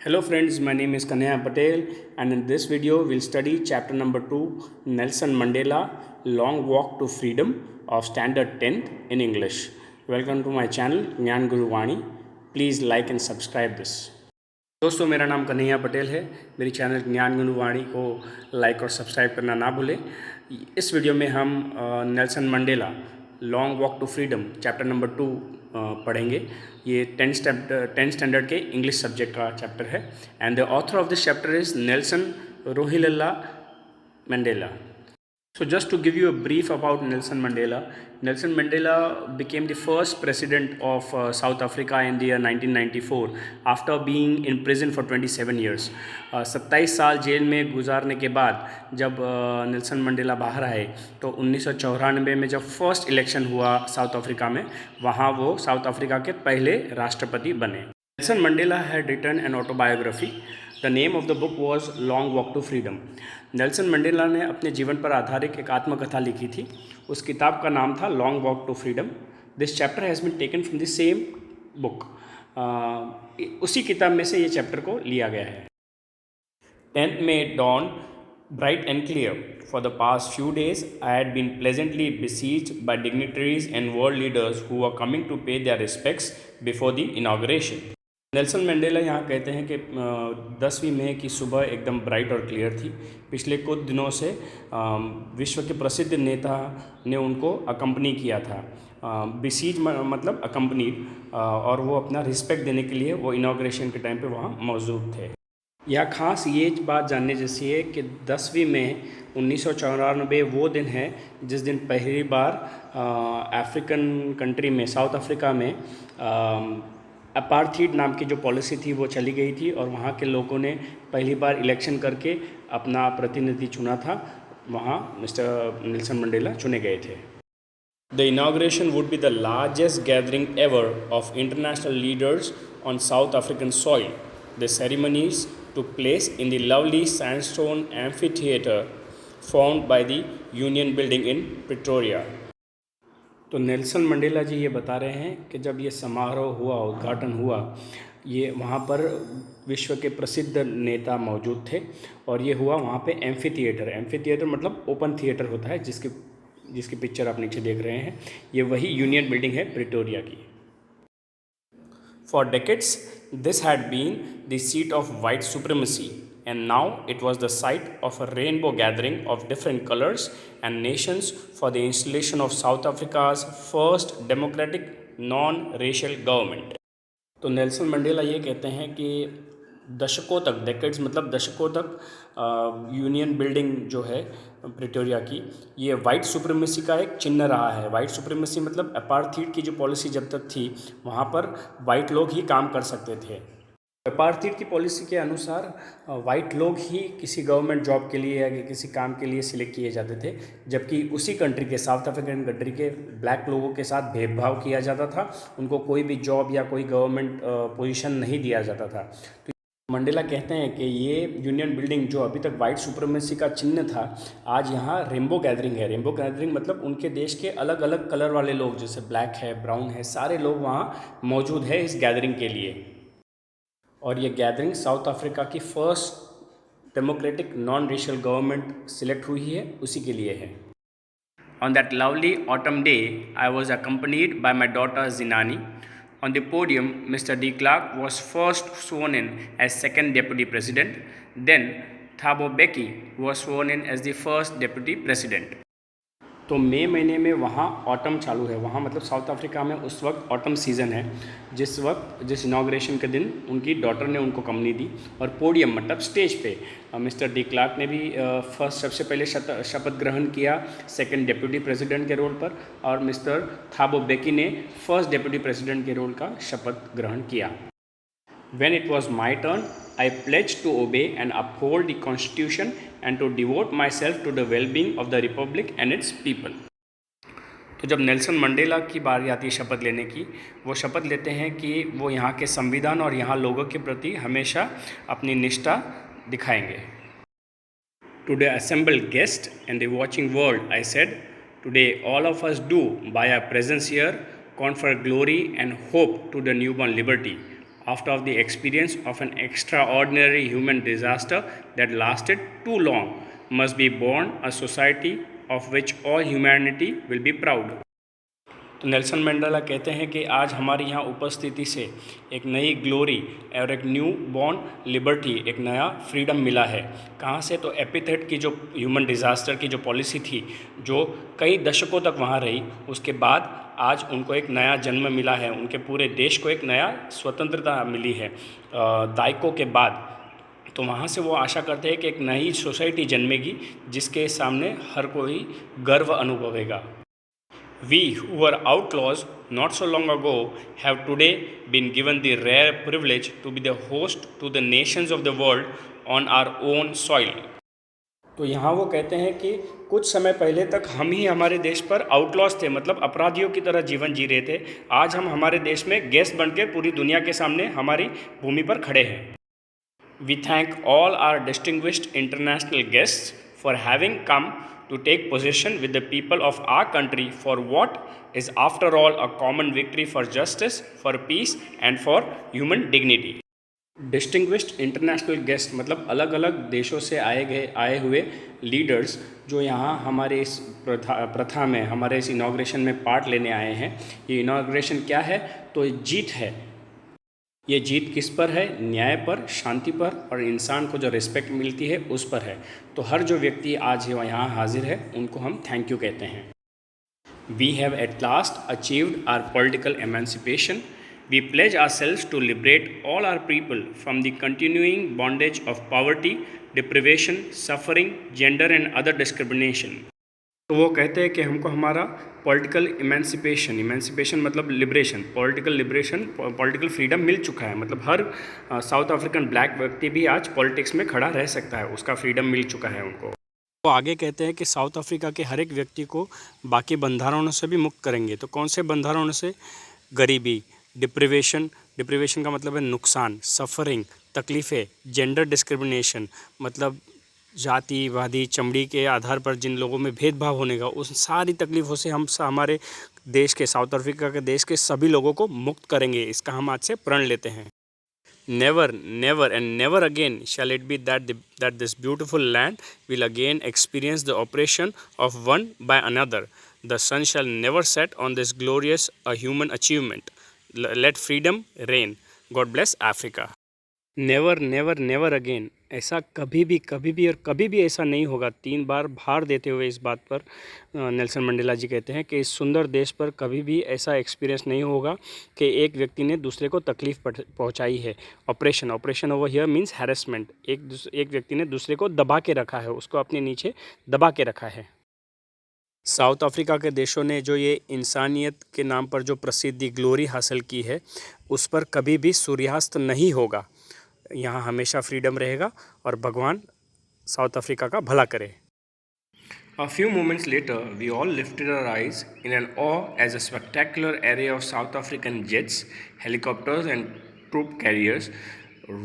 Hello friends, my name is Kanhaiya Patel and in this video we'll study chapter number 2 Nelson Mandela Long Walk to Freedom of Standard 10th in English. Welcome to my channel Gyan Guru Vani. Please like and subscribe this. दोस्तों मेरा नाम कन्हैया पटेल है। मेरी channel ज्ञान गुरु वाणी को like और subscribe करना ना भूलें। इस वीडियो में हम Nelson Mandela long walk to freedom chapter number 2 पढ़ेंगे। ये 10th स्टैंडर्ड के इंग्लिश सब्जेक्ट का चैप्टर है and the author of this chapter is Nelson Rolihlahla Mandela. So just to give you a brief about Nelson Nelson Mandela became the first president of South Africa in the year 1994 after being in prison for 27 years. 27 साल jail में गुजारने के बाद जब Nelson Mandela बाहर आए तो 1994 में जब फर्स्ट इलेक्शन हुआ साउथ अफ्रीका में, वहाँ वो साउथ अफ्रीका के पहले राष्ट्रपति बने. Nelson Mandela had written an autobiography. The name of the book was Long Walk to Freedom. Nelson Mandela ने अपने जीवन पर आधारित एक आत्मकथा लिखी थी. उस किताब का नाम था long walk to freedom. This chapter has been taken from the same book. उसी किताब में से ये चैप्टर को लिया गया है. 10th May dawned bright and clear. For the past few days, I had been pleasantly besieged by dignitaries and world leaders who were coming to pay their respects before the inauguration. Nelson Mandela यहाँ कहते हैं कि 10वीं मई की सुबह एकदम bright और clear थी. पिछले कुछ दिनों से विश्व के प्रसिद्ध नेता ने उनको अकम्पनी किया था. बिसीज मतलब अकम्पनीड, और वो अपना रिस्पेक्ट देने के लिए वो इनाग्रेशन के टाइम पे वहाँ मौजूद थे. यह खास ये बात जानने जैसी है कि 10वीं मई 1994 वो दिन है जिस दिन पहली बार अफ्रीकन कंट्री में, साउथ अफ्रीका में अपार्थीड नाम की जो पॉलिसी थी वो चली गई थी और वहाँ के लोगों ने पहली बार इलेक्शन करके अपना प्रतिनिधि चुना था. वहाँ मिस्टर नेल्सन मंडेला चुने गए थे. The inauguration would be the largest gathering ever of international leaders on south African soil. The ceremonies took place in the lovely sandstone amphitheater formed by the Union Building in Pretoria. तो Nelson Mandela जी ये बता रहे हैं कि जब ये समारोह हुआ, उद्घाटन हुआ, ये वहाँ पर विश्व के प्रसिद्ध नेता मौजूद थे और ये हुआ वहाँ पे एम्फी थिएटर मतलब ओपन थिएटर होता है जिसकी पिक्चर आप नीचे देख रहे हैं. ये वही यूनियन बिल्डिंग है प्रिटोरिया की. For decades, this had been the seat of white supremacy, and now it was the site of a rainbow gathering of different colors and nations for the installation of South Africa's first democratic non-racial government. तो Nelson Mandela ये कहते हैं कि दशकों तक, decades मतलब दशकों तक यूनियन बिल्डिंग जो है प्रिटोरिया की, ये वाइट सुप्रीमेसी का एक चिन्ह रहा है. वाइट सुप्रीमेसी मतलब अपार्थीड की जो पॉलिसी जब तक थी वहाँ पर वाइट लोग ही काम कर सकते थे. अपार्थीड की पॉलिसी के अनुसार वाइट लोग ही किसी गवर्नमेंट जॉब के लिए या किसी काम के लिए सिलेक्ट किए जाते थे, जबकि उसी कंट्री के, साउथ अफ्रीकन कंट्री के ब्लैक लोगों के साथ भेदभाव किया जाता था. उनको कोई भी जॉब या कोई गवर्नमेंट पोजीशन नहीं दिया जाता था. तो मंडेला कहते हैं कि ये यूनियन बिल्डिंग जो अभी तक वाइट सुप्रीमेसी का चिन्ह था, आज यहाँ रेनबो गैदरिंग है. रेनबो गैदरिंग मतलब उनके देश के अलग अलग कलर वाले लोग, जैसे ब्लैक है, ब्राउन है, सारे लोग वहाँ मौजूद है इस गैदरिंग के लिए. और ये गैदरिंग साउथ अफ्रीका की first democratic non racial government select हुई है, उसी के लिए है. On that lovely autumn day I was accompanied by my daughter Zenani. On the podium, Mr. de Klerk was first sworn in as second deputy president. Then Thabo Mbeki was sworn in as the first deputy president. तो मई महीने में वहाँ autumn चालू है. वहाँ मतलब south Africa में उस वक्त ऑटम सीज़न है, जिस इनाग्रेशन के दिन उनकी डॉटर ने उनको कंपनी दी. और पोडियम मतलब स्टेज पे मिस्टर डी क्लार्क ने भी फर्स्ट सबसे पहले शपथ ग्रहण किया सेकंड डेप्यूटी प्रेसिडेंट के रोल पर, और मिस्टर थाबो बेकी ने फर्स्ट डेप्यूटी प्रेसिडेंट के रोल का शपथ ग्रहण किया. When it was my turn, I pledged to obey and uphold the Constitution and to devote myself to the well-being of the Republic and its people. तो जब Nelson Mandela की बारी आती है शपथ लेने की, वो शपथ लेते हैं कि वो यहाँ के संविधान और यहाँ लोगों के प्रति हमेशा अपनी निष्ठा दिखाएंगे. To the assembled guests and the watching world, I said, today all of us do, by our presence here, confer glory and hope to the newborn liberty. after the experience of an extraordinary human disaster that lasted too long, must be born a society of which all humanity will be proud. तो Nelson Mandela कहते हैं कि आज हमारी यहाँ उपस्थिति से एक नई ग्लोरी और एक न्यू बॉर्न लिबर्टी, एक नया फ्रीडम मिला है। कहाँ से? तो एपिथेट की जो ह्यूमन डिज़ास्टर की जो पॉलिसी थी, जो कई दशकों तक वहाँ रही, उसके बाद आज उनको एक नया जन्म मिला है, उनके पूरे देश को एक नया स्वतंत्रता मिली है दायकों के बाद। तो वहाँ से वो आशा करते हैं कि एक नई सोसाइटी जन्मेगी जिसके सामने हर कोई गर्व अनुभवेगा। We who were outlaws not so long ago have today been given the rare privilege to be the host to the nations of the world on our own soil. तो यहाँ वो कहते हैं कि कुछ समय पहले तक हम ही हमारे देश पर आउटलॉस थे, मतलब अपराधियों की तरह जीवन जी रहे थे। आज हम हमारे देश में गेस्ट बनकर पूरी दुनिया के सामने हमारी भूमि पर खड़े हैं। We thank all our distinguished international guests for having come to take possession with the people of our country for what is after all a common victory for justice, for peace and for human dignity. Distinguished international guest मतलब अलग अलग देशों से आए हुए leaders जो यहाँ हमारे इस प्रथा में, हमारे इस इनॉग्रेशन में पार्ट लेने आए हैं। ये इनॉग्रेशन क्या है? तो जीत है। ये जीत किस पर है? न्याय पर, शांति पर और इंसान को जो रिस्पेक्ट मिलती है उस पर है। तो हर जो व्यक्ति आज यहाँ हाजिर है उनको हम थैंक यू कहते हैं। We have at last achieved our political emancipation. We pledge ourselves to liberate all our people from the continuing bondage of poverty, deprivation, suffering, gender and other discrimination. तो वो कहते हैं कि हमको हमारा पॉलिटिकल इमेंसिपेशन मतलब लिबरेशन, पॉलिटिकल फ्रीडम मिल चुका है। मतलब हर साउथ अफ्रीकन ब्लैक व्यक्ति भी आज पॉलिटिक्स में खड़ा रह सकता है, उसका फ्रीडम मिल चुका है उनको। वो आगे कहते हैं कि साउथ अफ्रीका के हर एक व्यक्ति को बाकी बंधारणों से भी मुक्त करेंगे। तो कौन से बंधारणों से? गरीबी, डिप्रिवेशन का मतलब है नुकसान, सफरिंग, तकलीफ़ें, जेंडर डिस्क्रिमिनेशन मतलब जातिवादी, चमड़ी के आधार पर जिन लोगों में भेदभाव होने का, उस सारी तकलीफ़ों से हम हमारे देश के, साउथ अफ्रीका के देश के सभी लोगों को मुक्त करेंगे। इसका हम आज से प्रण लेते हैं। Never and never again shall it be that this beautiful land will again experience the operation of one by another. The sun shall never set on this glorious a human achievement. Let freedom reign. God bless Africa. Never again, ऐसा कभी भी और कभी भी ऐसा नहीं होगा। 3 बार भार देते हुए इस बात पर नेल्सन मंडेला जी कहते हैं कि इस सुंदर देश पर कभी भी ऐसा एक्सपीरियंस नहीं होगा कि एक व्यक्ति ने दूसरे को तकलीफ़ पहुंचाई है। Operation over here means harassment. एक व्यक्ति ने दूसरे को दबा के रखा है, उसको अपने नीचे दबा के रखा है। साउथ अफ्रीका के देशों ने जो ये इंसानियत के नाम पर जो प्रसिद्धि, ग्लोरी हासिल की है, उस पर कभी भी सूर्यास्त नहीं होगा। यहाँ हमेशा फ्रीडम रहेगा और भगवान साउथ अफ्रीका का भला करे। A few moments later, we all lifted our eyes in an awe as a spectacular array of South African jets, helicopters and troop carriers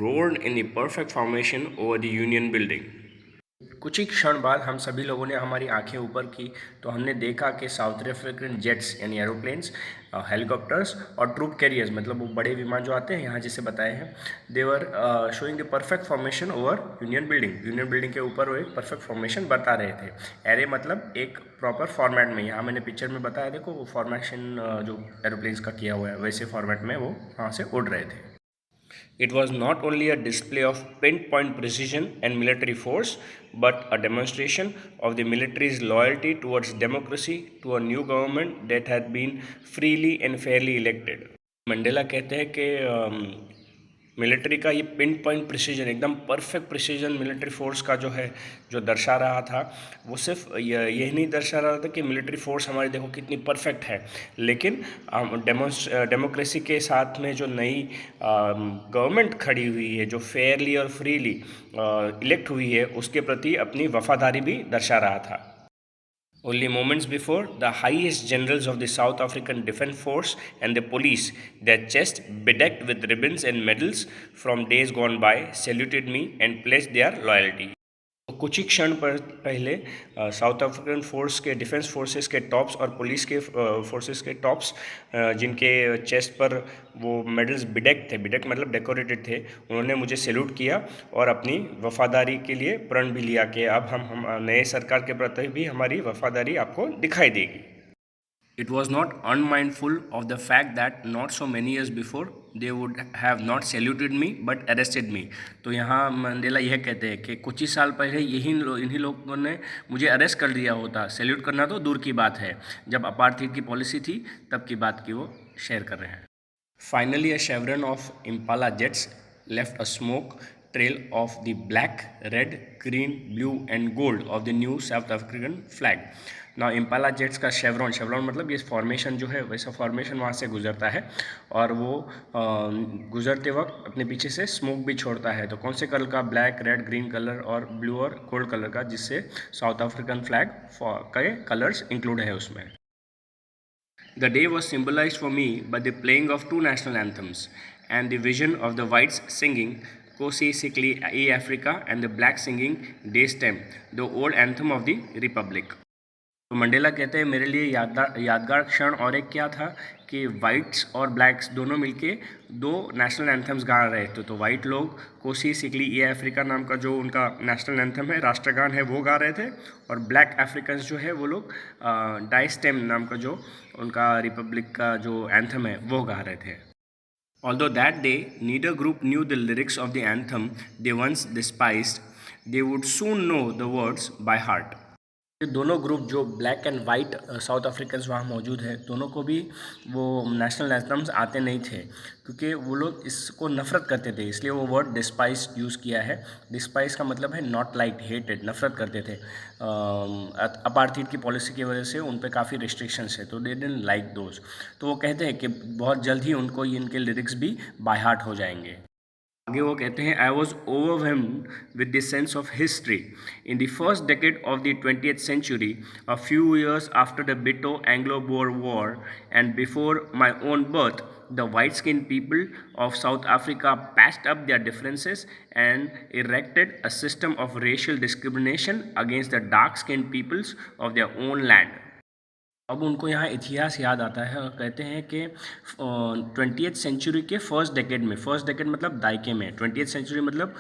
roared in the perfect formation over the Union Building. कुछ ही क्षण बाद हम सभी लोगों ने हमारी आंखें ऊपर की तो हमने देखा कि साउथ अफ्रीकन जेट्स यानी एरोप्लेन्स, हेलीकॉप्टर्स और ट्रूप कैरियर्स मतलब वो बड़े विमान जो आते हैं यहाँ जिसे बताए हैं, they were showing the perfect formation over union building के ऊपर वो एक परफेक्ट फॉर्मेशन बता रहे थे। एरे मतलब एक प्रॉपर फॉर्मेट में, यहाँ मैंने पिक्चर में बताया, देखो वो फॉर्मेशन जो एरोप्लेन्स का किया हुआ है वैसे फॉर्मेट में वो वहाँ से उड़ रहे थे। It was not only a display of pinpoint precision and military force, but a demonstration of the military's loyalty towards democracy, to a new government that had been freely and fairly elected. Mandela कहते हैं कि military का ये pin point precision, एकदम perfect precision military force का जो है, जो दर्शा रहा था, वो सिर्फ यही नहीं दर्शा रहा था कि मिलिट्री फोर्स हमारी देखो कितनी परफेक्ट है, लेकिन डेमोक्रेसी के साथ में जो नई गवर्नमेंट खड़ी हुई है, जो फेयरली और फ्रीली इलेक्ट हुई है, उसके प्रति अपनी वफादारी भी दर्शा रहा था। Only moments before, the highest generals of the South African Defence Force and the police, their chests bedecked with ribbons and medals from days gone by, saluted me and pledged their loyalty. तो कुछ ही क्षण पर पहले south African force के defence forces के tops और police के forces के टॉप्स जिनके चेस्ट पर वो मेडल्स बिडेक थे, बिडेक मतलब डेकोरेटेड थे, उन्होंने मुझे सैल्यूट किया और अपनी वफादारी के लिए प्रण भी लिया कि अब हम नए सरकार के प्रति भी हमारी वफादारी आपको दिखाई देगी। It was not unmindful of the fact that not so many years before they would have not saluted me but arrested me. तो यहाँ मंडेला यह कहते हैं कि कुछ ही साल पहले इन्हीं लोगों ने मुझे अरेस्ट कर लिया होता, सैल्यूट करना तो दूर की बात है, जब अपार्थाइड की पॉलिसी थी तब की बात की वो शेयर कर रहे हैं। Finally, a chevron of Impala jets left a smoke trail of the black, red, green, blue and gold of the new South African flag. ना इम्पाला जेट्स का शेवरॉन मतलब ये फॉर्मेशन जो है वैसा फॉर्मेशन वहाँ से गुजरता है और वो गुजरते वक्त अपने पीछे से स्मोक भी छोड़ता है। तो कौन से कलर का? ब्लैक, रेड, ग्रीन कलर और ब्लू और गोल्ड कलर का, जिससे साउथ अफ्रीकन फ्लैग के कलर्स इंक्लूड है उसमें। The day was symbolized for me by the playing of two national anthems and the vision of the whites singing Kosi Sikli E Africa and the blacks singing Day Stem, the old anthem of the Republic. तो Mandela कहते हैं मेरे लिए यादगार क्षण और एक क्या था कि वाइट्स और ब्लैक्स दोनों मिलके दो नेशनल एंथम्स गा रहे थे। तो वाइट लोग कोसी सिकली ए अफ्रीका नाम का जो उनका नेशनल एंथम है, राष्ट्रगान है, वो गा रहे थे, और ब्लैक अफ्रीकन्स जो है वो लोग डाई स्टेम नाम का जो उनका रिपब्लिक का जो एंथम है वो गा रहे थे। Although that day neither group knew the lyrics of the anthem they once despised, they would soon know the words by heart. दोनों ग्रुप जो black and white south Africans वहाँ मौजूद है, दोनों को भी वो नेशनल एंथम्स आते नहीं थे क्योंकि वो लोग इसको नफ़रत करते थे, इसलिए वो वर्ड डिस्पाइस यूज़ किया है। डिस्पाइस का मतलब है नॉट लाइक, हेटेड, नफ़रत करते थे। अपार्थाइड की पॉलिसी की वजह से उन पर काफ़ी रिस्ट्रिक्शंस है, तो दे डिडंट लाइक दोज। तो वो कहते हैं कि बहुत जल्द ही उनको इनके लिरिक्स भी बाय हार्ट हो जाएंगे। आगे वो कहते हैं I was overwhelmed with the sense of history in the first decade of the 20th century, a few years after the bitter Anglo-Boer War and before my own birth. The white-skinned people of South Africa patched up their differences and erected a system of racial discrimination against the dark-skinned peoples of their own land. अब उनको यहाँ इतिहास याद आता है और कहते हैं कि 20th सेंचुरी के फर्स्ट डेकेड मतलब दायके में, 20th सेंचुरी मतलब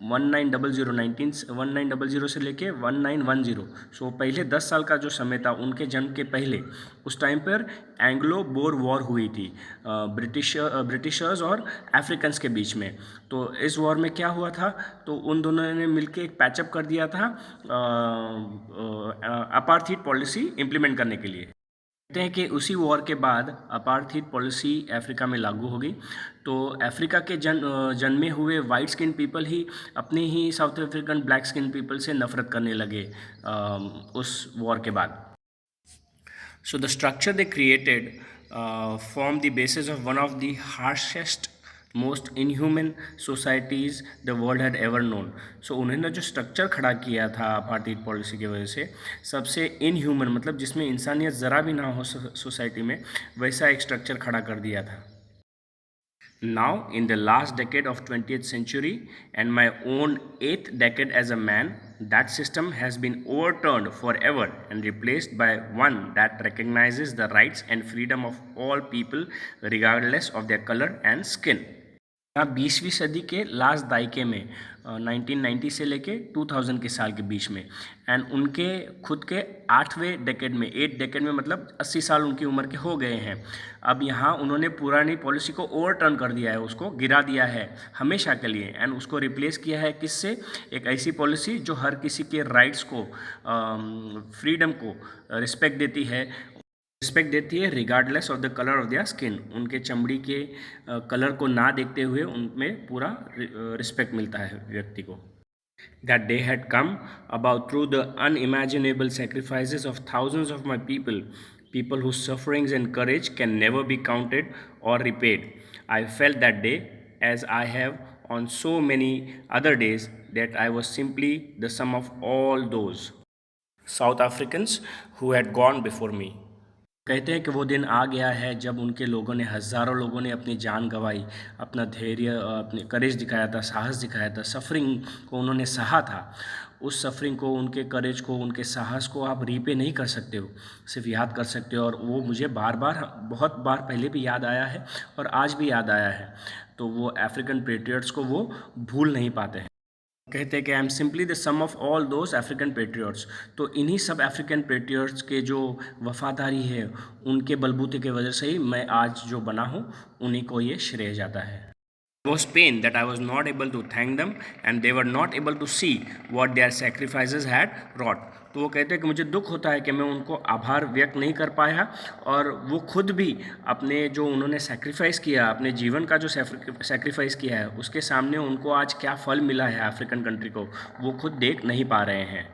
1900 से लेके 1910, सो पहले 10 साल का जो समय था उनके जन्म के पहले, उस टाइम पर एंग्लो बोर वॉर हुई थी ब्रिटिशर्स और अफ्रीकन्स के बीच में। तो इस वॉर में क्या हुआ था, तो उन दोनों ने मिलके एक पैचअप कर दिया था अपार्थाइड पॉलिसी इम्प्लीमेंट करने के लिए। कहते हैं कि उसी वॉर के बाद अपार्थाइड पॉलिसी अफ्रीका में लागू हो गई, तो अफ्रीका के जन्मे हुए वाइट स्किन पीपल ही अपने ही South African black skin people से नफरत करने लगे उस वॉर के बाद। So the structure they created form the basis of one of the harshest most inhuman societies the world had ever known. So उन्होंने जो स्ट्रक्चर खड़ा किया था अपार्थाइड पॉलिसी की वजह से, सबसे इनह्यूमन मतलब जिसमें इंसानियत ज़रा भी ना हो सोसाइटी में, वैसा एक स्ट्रक्चर खड़ा कर दिया था। Now, in the last decade of 20th century and my own 8th decade as a man, that system has been overturned forever and replaced by one that recognizes the rights and freedom of all people regardless of their color and skin. 20वीं सदी के last दायके में 1990 से लेके 2000 के साल के बीच में, and उनके खुद के 8वें डेकेड में, 8 डेकेड में मतलब 80 साल उनकी उम्र के हो गए हैं। अब यहाँ उन्होंने पुरानी पॉलिसी को ओवरटर्न कर दिया है, उसको गिरा दिया है हमेशा के लिए, एंड उसको रिप्लेस किया है किससे? एक ऐसी पॉलिसी जो हर किसी के राइट्स को, फ्रीडम को रिस्पेक्ट देती है regardless of the colour of their skin. उनके चमड़ी के कलर को ना देखते हुए उनमें पूरा रिस्पेक्ट मिलता है व्यक्ति को। That day had come about through the unimaginable sacrifices of thousands of my people whose sufferings and courage can never be counted or repaid. I felt that day, as I have on so many other days, that I was simply the sum of all those South Africans who had gone before me. कहते हैं कि वो दिन आ गया है जब उनके लोगों ने, हज़ारों लोगों ने अपनी जान गंवाई, अपना धैर्य, अपने करेज दिखाया था, साहस दिखाया था, सफ़रिंग को उन्होंने सहा था। उस सफ़रिंग को, उनके करेज को, उनके साहस को आप रीपे नहीं कर सकते हो, सिर्फ याद कर सकते हो। और वो मुझे बार बार, बहुत बार पहले भी याद आया है और आज भी याद आया है। तो वो अफ्रीकन पेट्रियट्स को वो भूल नहीं पाते हैं। कहते हैं कि I am simply the sum of all those African patriots. तो इन्हीं सब अफ्रीकन पेट्रियट्स के जो वफादारी है, उनके बलबूते की वजह से ही मैं आज जो बना हूँ, उन्हीं को ये श्रेय जाता है। Was pain that I was not able to thank them and they were not able to see what their sacrifices had wrought. तो वो कहते हैं कि मुझे दुख होता है कि मैं उनको आभार व्यक्त नहीं कर पाया, और वो खुद भी अपने जो उन्होंने सेक्रीफाइस किया, अपने जीवन का जो सेक्रीफाइस किया है, उसके सामने उनको आज क्या फल मिला है अफ्रीकन कंट्री को, वो खुद देख नहीं पा रहे हैं।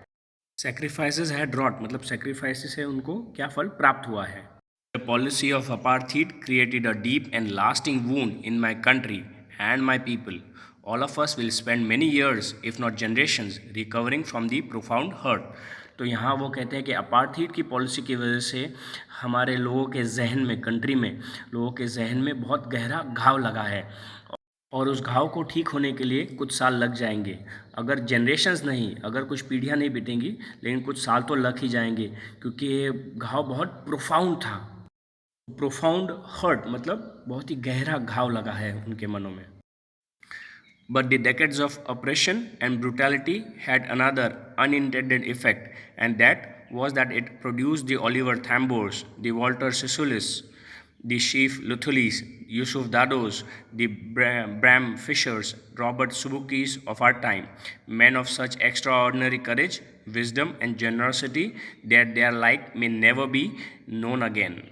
सेक्रीफाइसेस हैड रॉट मतलब सेक्रीफाइसेस से उनको क्या फल प्राप्त हुआ है। The policy of apartheid created a deep and lasting wound in my country and my people. All of us will spend many years, if not generations, recovering from the profound hurt. तो यहाँ वो कहते हैं कि apartheid की policy की वजह से हमारे लोगों के जहन में, कंट्री में, लोगों के जहन में बहुत गहरा घाव लगा है, और उस घाव को ठीक होने के लिए कुछ साल लग जाएंगे। अगर जनरेशन्स नहीं, अगर कुछ पीढ़ियाँ नहीं बीतेंगी, लेकिन कुछ साल तो लग ही जाएंगे, क्योंकि ये घाव बहुत प्रोफाउंड था। प्रोफाउंड हर्ट मतलब बहुत ही गहरा घाव लगा है उनके मनों में। But the decades of oppression and brutality had another unintended effect, and that was that it produced the Oliver Thambos, the Walter Sissulis, the Chief Luthulis, Yusuf Dados, the Bram Fishers, Robert Subukis of our time, men of such extraordinary courage, wisdom, and generosity that their like may never be known again.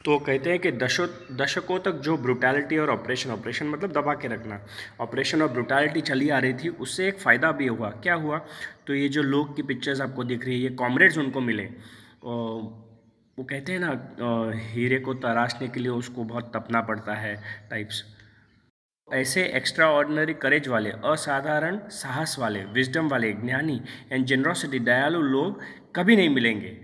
तो कहते हैं कि दशकों तक जो brutality और operation मतलब दबा के रखना, ऑपरेशन और ब्रुटैलिटी चली आ रही थी, उससे एक फ़ायदा भी हुआ। क्या हुआ? तो ये जो लोग की पिक्चर्स आपको दिख रही है, ये कॉमरेड्स उनको मिले। वो कहते हैं ना, हीरे को तराशने के लिए उसको बहुत तपना पड़ता है, टाइप्स। ऐसे एक्स्ट्रा ऑर्डिनरी करेज वाले, असाधारण साहस वाले, विजडम वाले, ज्ञानी एंड जेनरोसिटी, दयालु लोग कभी नहीं मिलेंगे।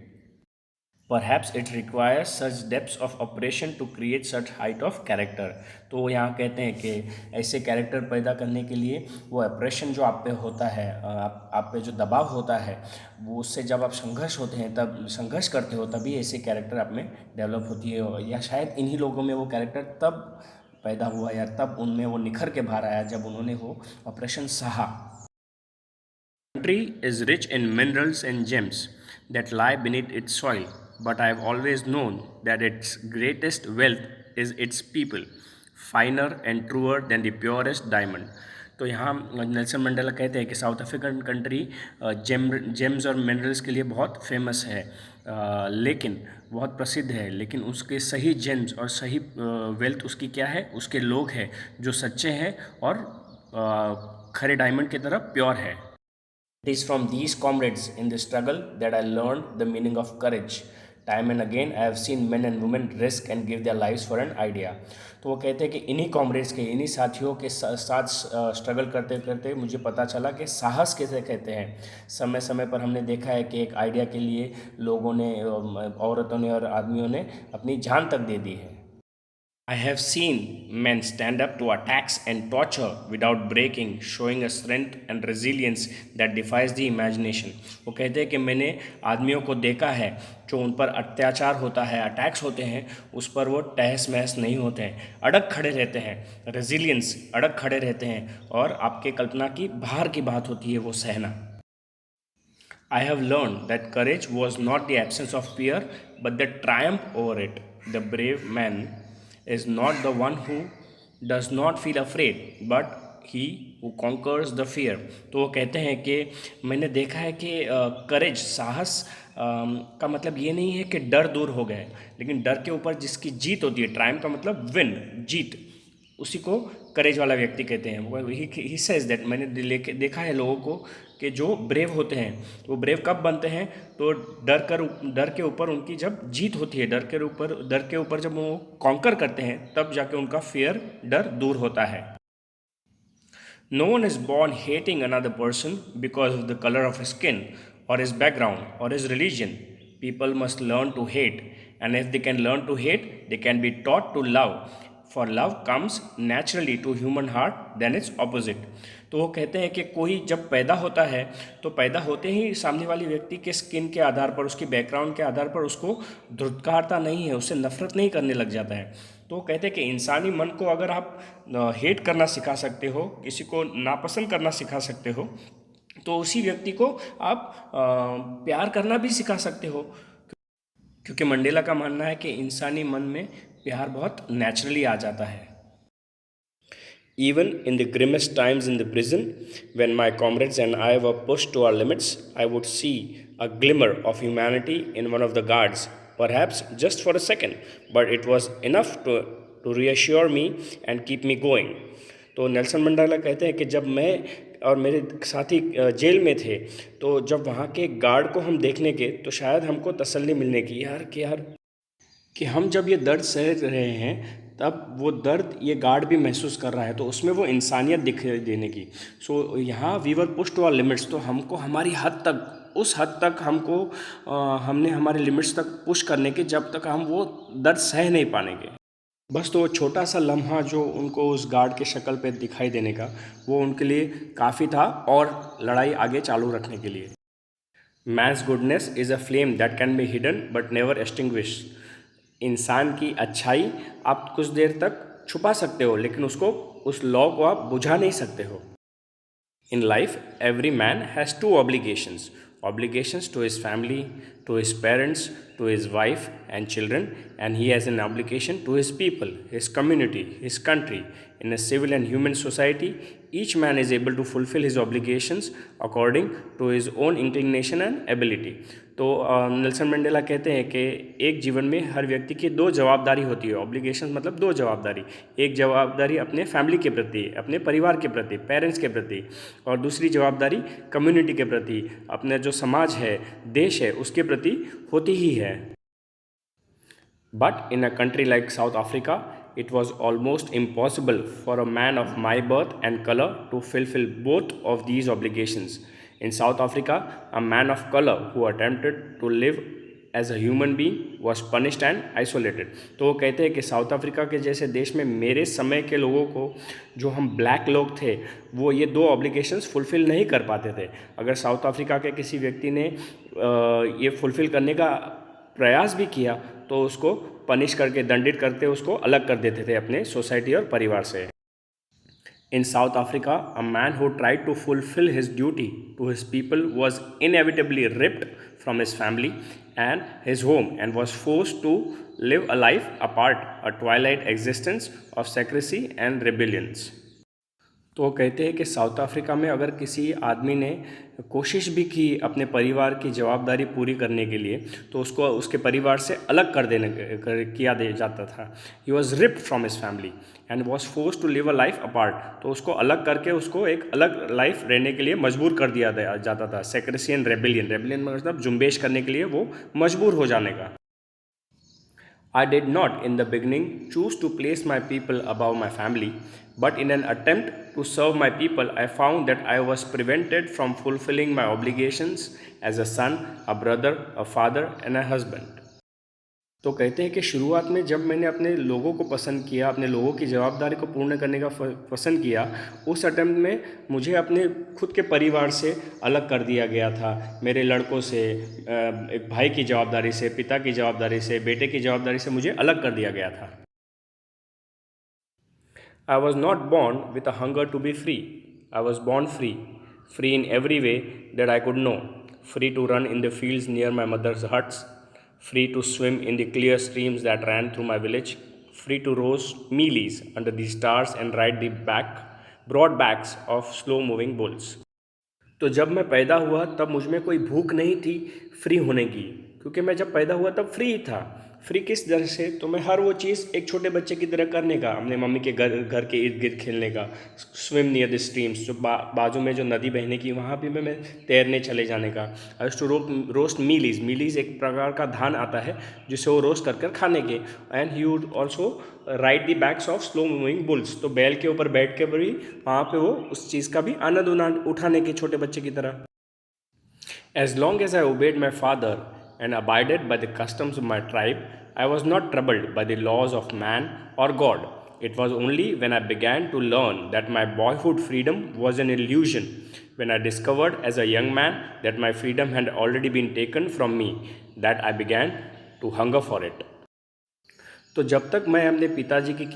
Perhaps it requires such depths of operation to create such height of character. तो वो यहाँ कहते हैं कि ऐसे कैरेक्टर पैदा करने के लिए वो ऑपरेशन जो आप पे होता है, आप पे जो दबाव होता है, वो उससे जब आप संघर्ष होते हैं, तब संघर्ष करते हो, तभी ऐसे कैरेक्टर आप में डेवलप होती है। या शायद इन्हीं लोगों में वो कैरेक्टर तब पैदा हुआ, या तब उनमें वो निखर के बाहर आया जब उन्होंने वो ऑपरेशन सहा। Country is rich in minerals and gems that lie beneath its soil, but I have always known that its greatest wealth is its people, finer and truer than the purest diamond. तो यहाँ Nelson Mandela कहते हैं कि south African country James और minerals के लिए बहुत famous है, लेकिन बहुत प्रसिद्ध है, लेकिन उसके सही जेम्स और सही वेल्थ उसकी क्या है? उसके लोग हैं जो सच्चे हैं और खरे डायमंड की तरह प्योर है। It is from these comrades in the struggle that I learned the meaning of courage. Time and again I have seen men and women risk and give their lives for an idea. तो वो कहते हैं कि इन्हीं comrades के, इन्हीं साथियों के साथ स्ट्रगल करते करते मुझे पता चला कि साहस कैसे कहते हैं। समय समय पर हमने देखा है कि एक आइडिया के लिए लोगों ने, औरतों ने और आदमियों ने अपनी जान तक दे दी है। I have seen men stand up to attacks and torture without breaking, showing a strength and resilience that defies the imagination. वो कहते हैं कि मैंने आदमियों को देखा है जो उन पर अत्याचार होता है, अटैक्स होते हैं, उस पर वो तहस महस नहीं होते हैं, अड़ग खड़े रहते हैं, रेजिलियंस, अड़ग खड़े रहते हैं, और आपके कल्पना की बाहर की बात होती है वो सहना। I have learned that courage was not the absence of fear, but the triumph over it. The brave man is not the one who does not feel afraid, but he who conquers the fear. तो वो कहते हैं कि मैंने देखा है कि करेज, साहस का मतलब ये नहीं है कि डर दूर हो गए, लेकिन डर के ऊपर जिसकी जीत होती है, ट्रायम्फ का मतलब विन, जीत, उसी को करेज वाला व्यक्ति कहते हैं। ही सेज दैट, मैंने देखा है लोगों को कि जो ब्रेव होते हैं, वो ब्रेव कब बनते हैं? तो डर के ऊपर उनकी जब जीत होती है, डर के ऊपर जब वो कॉन्कर करते हैं, तब जाके उनका फियर, डर दूर होता है। No one is born hating another person because of the color of his skin or his background or his religion. People must learn to hate And if they can learn to hate, they can be taught to love. For love comes naturally to human heart than its opposite. तो वो कहते हैं कि कोई जब पैदा होता है तो पैदा होते ही सामने वाले व्यक्ति के स्किन के आधार पर, उसकी बैकग्राउंड के आधार पर उसको ध्रुवकारता नहीं है, उससे नफरत नहीं करने लग जाता है। तो वो कहते हैं कि इंसानी मन को अगर आप हेट करना सिखा सकते हो, किसी को नापसंद करना सिखा सकते हो, तो उसी व्यक्ति को आप प्यार करना भी सिखा सकते हो। क्योंकि मंडेला का मानना है कि इंसानी मन में प्यार बहुत नेचुरली आ जाता है। Even in the grimmest times in the prison, when my comrades and I were pushed to our limits, I would see a glimmer of humanity in one of the guards, perhaps just for a second, but it was enough to reassure me and keep me going. तो Nelson Mandela कहते हैं कि जब मैं और मेरे साथी jail में थे, तो जब वहाँ के गार्ड को हम देखने के, तो शायद हमको तसल्ली मिलने की कि हम जब ये दर्द सह रहे हैं, तब वो दर्द ये गार्ड भी महसूस कर रहा है, तो उसमें वो इंसानियत दिख देने की। सो यहाँ we were push to our limits, तो हमको हमारी हद तक, उस हद तक हमको हमने हमारे लिमिट्स तक पुश करने के, जब तक हम वो दर्द सह नहीं पाएंगे। बस तो वो छोटा सा लम्हा जो उनको उस गार्ड के शक्ल पे दिखाई देने का, वो उनके लिए काफ़ी था और लड़ाई आगे चालू रखने के लिए। Man's goodness is a flame that can be hidden but never extinguish. इंसान की अच्छाई आप कुछ देर तक छुपा सकते हो, लेकिन उस लौ को आप बुझा नहीं सकते हो। In life, every man has two obligations. Obligations to his family, to his parents, to his wife and children, and he has an obligation to his people, his community, his country. In a civil and human society, each man is able to fulfill his obligations according to his own inclination and ability. तो Nelson Mandela कहते हैं कि एक जीवन में हर व्यक्ति की दो जवाबदारी होती है। ऑब्लिगेशन मतलब दो जवाबदारी, एक जवाबदारी अपने फैमिली के प्रति, अपने परिवार के प्रति, पेरेंट्स के प्रति, और दूसरी जवाबदारी कम्युनिटी के प्रति, अपने जो समाज है, देश है, उसके प्रति होती ही है। But in a country like south Africa, it was almost impossible for a man of my birth and color to fulfill both of these obligations. In South Africa, a man of color who attempted to live as a human being was punished and isolated. तो वो कहते हैं कि south Africa के जैसे देश में मेरे समय के लोगों को, जो हम ब्लैक लोग थे, वो ये दो ऑब्लिगेशंस फुलफ़िल नहीं कर पाते थे। अगर साउथ अफ्रीका के किसी व्यक्ति ने ये फुलफ़िल करने का प्रयास भी किया, तो उसको पनिश करके, दंडित करके उसको अलग कर देते थे अपने सोसाइटी और परिवार से। In South Africa, a man who tried to fulfill his duty to his people was inevitably ripped from his family and his home and was forced to live a life apart, a twilight existence of secrecy and rebellions. तो कहते हैं कि south Africa में अगर किसी आदमी ने कोशिश भी की अपने परिवार की जवाबदारी पूरी करने के लिए, तो उसको उसके परिवार से अलग किया जाता था। He was ripped from his family and was force to live a life apart. तो उसको अलग करके उसको एक अलग लाइफ रहने के लिए मजबूर कर दिया जाता था। सेक्रेसी एंड रेबिलियन मतलब जुम्बेश करने के लिए वो मजबूर हो जाने का। I did not in the beginning choose to place my people above my family, but in an attempt to serve my people, I found that I was prevented from fulfilling my obligations as a son, a brother, a father and a husband. तो कहते हैं कि शुरुआत में जब मैंने अपने लोगों को पसंद किया, अपने लोगों की जवाबदारी को पूर्ण करने का पसंद किया, उस अटेम्प्ट में मुझे अपने खुद के परिवार से अलग कर दिया गया था। मेरे लड़कों से, एक भाई की जवाबदारी से, पिता की जवाबदारी से, बेटे की जवाबदारी से मुझे अलग कर दिया गया था। I was not born with a hunger to be free. I was born free, free in every way that I could know, free to run in the fields near my mother's huts, free to swim in the clear streams that ran through my village, free to roast mealies under the stars and ride the broad backs of slow-moving bulls. तो जब मैं पैदा हुआ तब मुझ में कोई भूख नहीं थी फ्री होने की, क्योंकि मैं जब पैदा हुआ तब फ्री था। फ्री किस तरह से? तो मैं हर वो चीज़ एक छोटे बच्चे की तरह करने का, अपने मम्मी के घर के इर्द गिर्द खेलने का, स्विम नियर द स्ट्रीम्स, जो बाजू में जो नदी बहने की, वहाँ भी मैं तैरने चले जाने का। आई टू रोस्ट मीलीज एक प्रकार का धान आता है जिसे वो रोस्ट कर खाने के। And he would also ride the backs of slow moving bulls, तो बैल के ऊपर बैठ के भी वहाँ पे वो उस चीज़ का भी आनंद उठाने के छोटे बच्चे की तरह। As long as I obeyed my father and abided by the customs of my tribe, I was not troubled by the laws of man or God. It was only when I began to learn that my boyhood freedom was an illusion, when I discovered as a young man that my freedom had already been taken from me, that I began to hunger for it. तो जब तक मैं अपने पिताजी की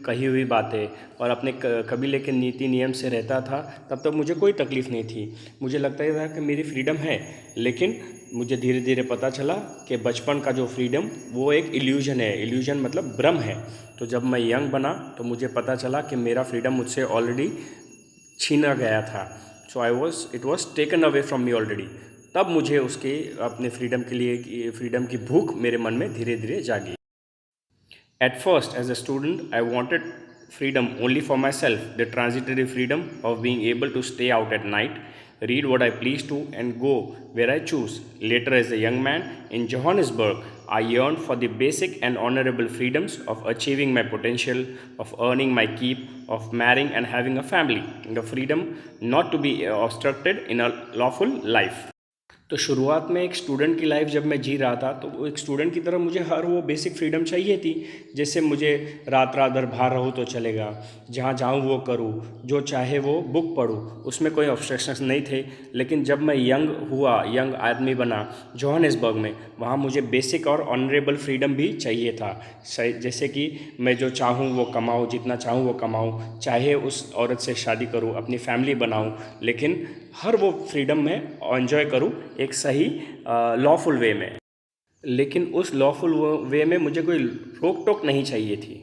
कही हुई बातें और अपने कबीले के नीति नियम से रहता था, तब तक मुझे कोई तकलीफ़ नहीं थी। मुझे लगता था कि मेरी फ्रीडम है, लेकिन मुझे धीरे धीरे पता चला कि बचपन का जो फ्रीडम वो एक इल्यूजन है। इल्यूजन मतलब भ्रम है। तो जब मैं यंग बना तो मुझे पता चला कि मेरा फ्रीडम मुझसे ऑलरेडी छीना गया था। So it was taken away from me already. तब मुझे उसके अपने फ्रीडम के लिए फ्रीडम की भूख मेरे मन में धीरे धीरे जागी। At first, as a student, I wanted freedom only for myself, the transitory freedom of being able to stay out at night, read what I please to, and go where I choose. Later, as a young man in Johannesburg, I yearned for the basic and honorable freedoms of achieving my potential, of earning my keep, of marrying and having a family, and the freedom not to be obstructed in a lawful life. तो शुरुआत में एक student की life जब मैं जी रहा था, तो वो एक स्टूडेंट की तरह मुझे हर वो बेसिक फ्रीडम चाहिए थी। जैसे मुझे रात रात भर बाहर रहूँ तो चलेगा, जहाँ जाऊँ वो करूँ, जो चाहे वो बुक पढूँ, उसमें कोई ऑब्स्ट्रक्शंस नहीं थे। लेकिन जब मैं यंग आदमी बना जोहानिसबर्ग में, वहाँ मुझे बेसिक और ऑनरेबल फ्रीडम भी चाहिए था। जैसे कि मैं जो चाहूँ वो कमाऊँ, जितना चाहूँ वो कमाऊँ, चाहे उस औरत से शादी करूँ, अपनी फैमिली बनाऊँ, लेकिन हर वो फ्रीडम में एंजॉय करूँ एक सही लॉफुल वे में। लेकिन उस लॉफुल वे में मुझे कोई रोक टोक नहीं चाहिए थी।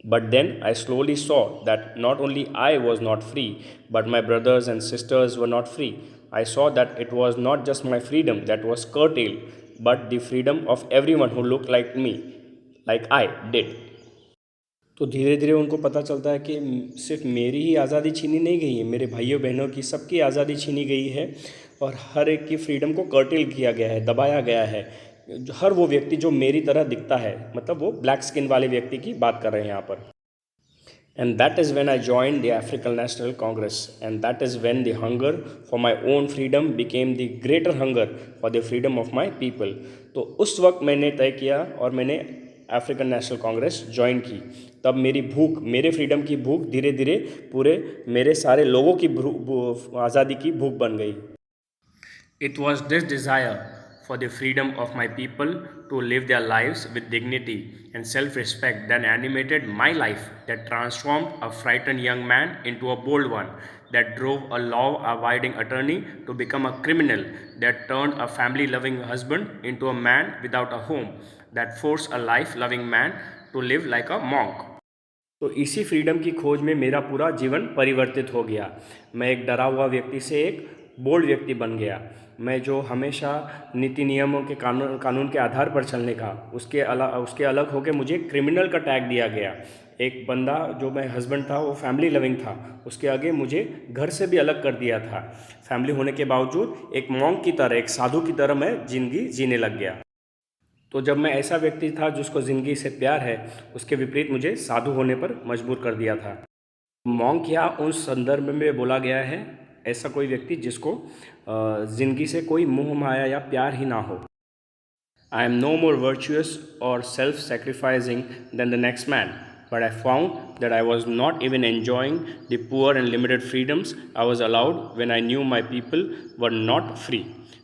But then I slowly saw that not only I was not free, but my brothers and sisters were not free. I saw that it was not just my freedom that was curtailed, but the freedom of everyone who looked like me, like I did. तो धीरे धीरे उनको पता चलता है कि सिर्फ मेरी ही आज़ादी छीनी नहीं गई है, मेरे भाइयों बहनों की सबकी आज़ादी छीनी गई है और हर एक की फ्रीडम को कर्टेल किया गया है, दबाया गया है। हर वो व्यक्ति जो मेरी तरह दिखता है, मतलब वो ब्लैक स्किन वाले व्यक्ति की बात कर रहे हैं यहाँ पर। And that is when I joined the African National Congress, and that is when the hunger for my own freedom became the greater hunger for the freedom of my people. तो उस वक्त मैंने तय किया और मैंने अफ्रीकन नेशनल कांग्रेस ज्वाइन की। तब मेरी भूख, मेरे फ्रीडम की भूख धीरे धीरे पूरे मेरे सारे लोगों की आज़ादी की भूख बन गई। It was this desire for the freedom of my people to live their lives with dignity and self-respect that animated my life, that transformed a frightened young man into a bold one, that drove a law-abiding attorney to become a criminal, that turned a family-loving husband into a man without a home, that forced a life-loving man to live like a monk. तो इसी freedom की खोज में मेरा पूरा जीवन परिवर्तित हो गया। मैं एक डरा हुआ व्यक्ति से एक बोल्ड व्यक्ति बन गया। मैं जो हमेशा नीति नियमों के कानून के आधार पर चलने का, उसके अलग होकर मुझे क्रिमिनल का टैग दिया गया। एक बंदा जो मैं हस्बैंड था वो फैमिली लविंग था, उसके आगे मुझे घर से भी अलग कर दिया था। फैमिली होने के बावजूद एक मॉन्क की तरह, एक साधु की तरह मैं ज़िंदगी जीने लग गया। तो जब मैं ऐसा व्यक्ति था जिसको ज़िंदगी से प्यार है, उसके विपरीत मुझे साधु होने पर मजबूर कर दिया था। मॉन्क या उस संदर्भ में बोला गया है ऐसा कोई व्यक्ति जिसको ज़िंदगी से कोई मोह माया या प्यार ही ना हो। I am no more virtuous और self sacrificing than the next man, but I found that I was not even enjoying the poor and limited freedoms I was allowed when I knew my people were not free.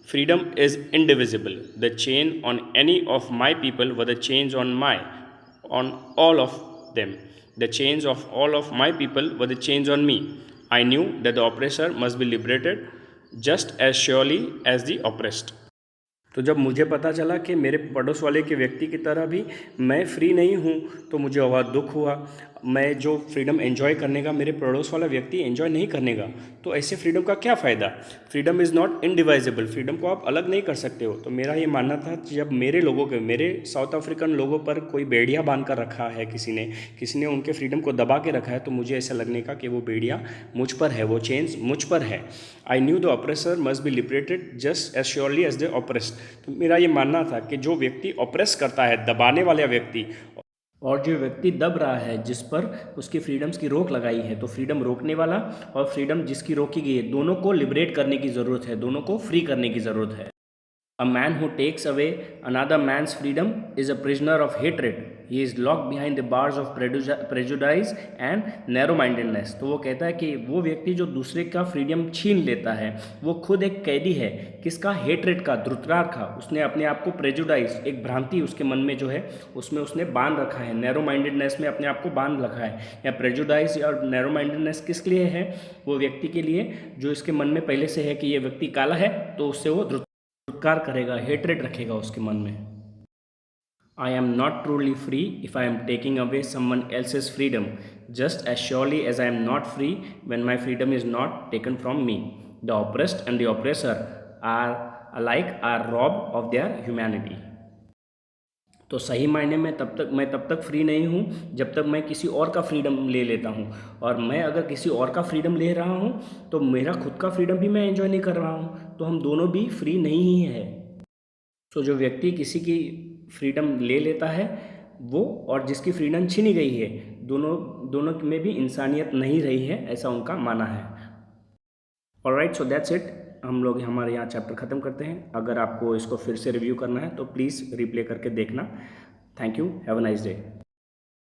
Freedom is indivisible. The chain on any of my people were the chains on all of them. The chains of all of my people were the chains on me. I knew that the oppressor must be liberated just as surely as the oppressed. तो जब मुझे पता चला कि मेरे पड़ोस वाले के व्यक्ति की तरह भी मैं फ्री नहीं हूँ, तो मुझे बहुत दुख हुआ। मैं जो फ्रीडम एंजॉय करने का मेरे पड़ोस वाला व्यक्ति एंजॉय नहीं करने का, तो ऐसे फ्रीडम का क्या फ़ायदा। Freedom is not indivisible, freedom को आप अलग नहीं कर सकते हो। तो मेरा ये मानना था कि जब मेरे साउथ अफ्रीकन लोगों पर कोई बेड़िया बांध कर रखा है, किसी ने उनके फ्रीडम को दबा के रखा है, तो मुझे ऐसा लगने का कि वो बेड़िया मुझ पर है, वो चेन्स मुझ पर है। I knew the oppressor must be liberated just as surely as the oppressed. तो मेरा ये मानना था कि जो व्यक्ति ऑप्रेस करता है, दबाने वाला व्यक्ति, और जो व्यक्ति दब रहा है, जिस पर उसकी फ्रीडम्स की रोक लगाई है, तो फ्रीडम रोकने वाला और फ्रीडम जिसकी रोकी गई है, दोनों को लिबरेट करने की ज़रूरत है, दोनों को फ्री करने की ज़रूरत है। A man who takes away another man's freedom is a prisoner of hatred. He is locked behind the bars of prejudice and narrow-mindedness. तो वो कहता है कि वो व्यक्ति जो दूसरे का फ्रीडम छीन लेता है वो खुद एक कैदी है। किसका? हेट्रेड का, ध्रुतराग का। उसने अपने आप को प्रेजुडाइज, एक भ्रांति उसके मन में जो है उसमें उसने बांध रखा है, नैरो माइंडेडनेस में अपने आप को बांध रखा है। या प्रेजुडाइज और नैरो माइंडेडनेस किस लिए है? वो व्यक्ति के लिए जो इसके मन में पहले से है कि ये व्यक्ति काला है, तो उससे वो धिक्कार करेगा, हेट्रेड रखेगा उसके मन में। I am not truly free if I am taking away someone else's freedom, just as surely as I am not free when my freedom is not taken from me. The oppressed and the oppressor are alike are robbed of their humanity. तो सही मायने में तब तक free नहीं हूँ जब तक मैं किसी और का फ्रीडम ले लेता हूँ, और मैं अगर किसी और का फ्रीडम ले रहा हूँ तो मेरा खुद का फ्रीडम भी मैं एंजॉय नहीं कर रहा हूँ, तो हम दोनों भी फ्री नहीं ही है। तो जो व्यक्ति किसी की फ्रीडम ले लेता है वो और जिसकी फ्रीडम छीनी गई है, दोनों में भी इंसानियत नहीं रही है, ऐसा उनका मानना है। Alright, so that's it. हम लोग हमारे यहाँ चैप्टर ख़त्म करते हैं। अगर आपको इसको फिर से रिव्यू करना है तो प्लीज़ रिप्ले करके देखना। Thank you, have a nice day.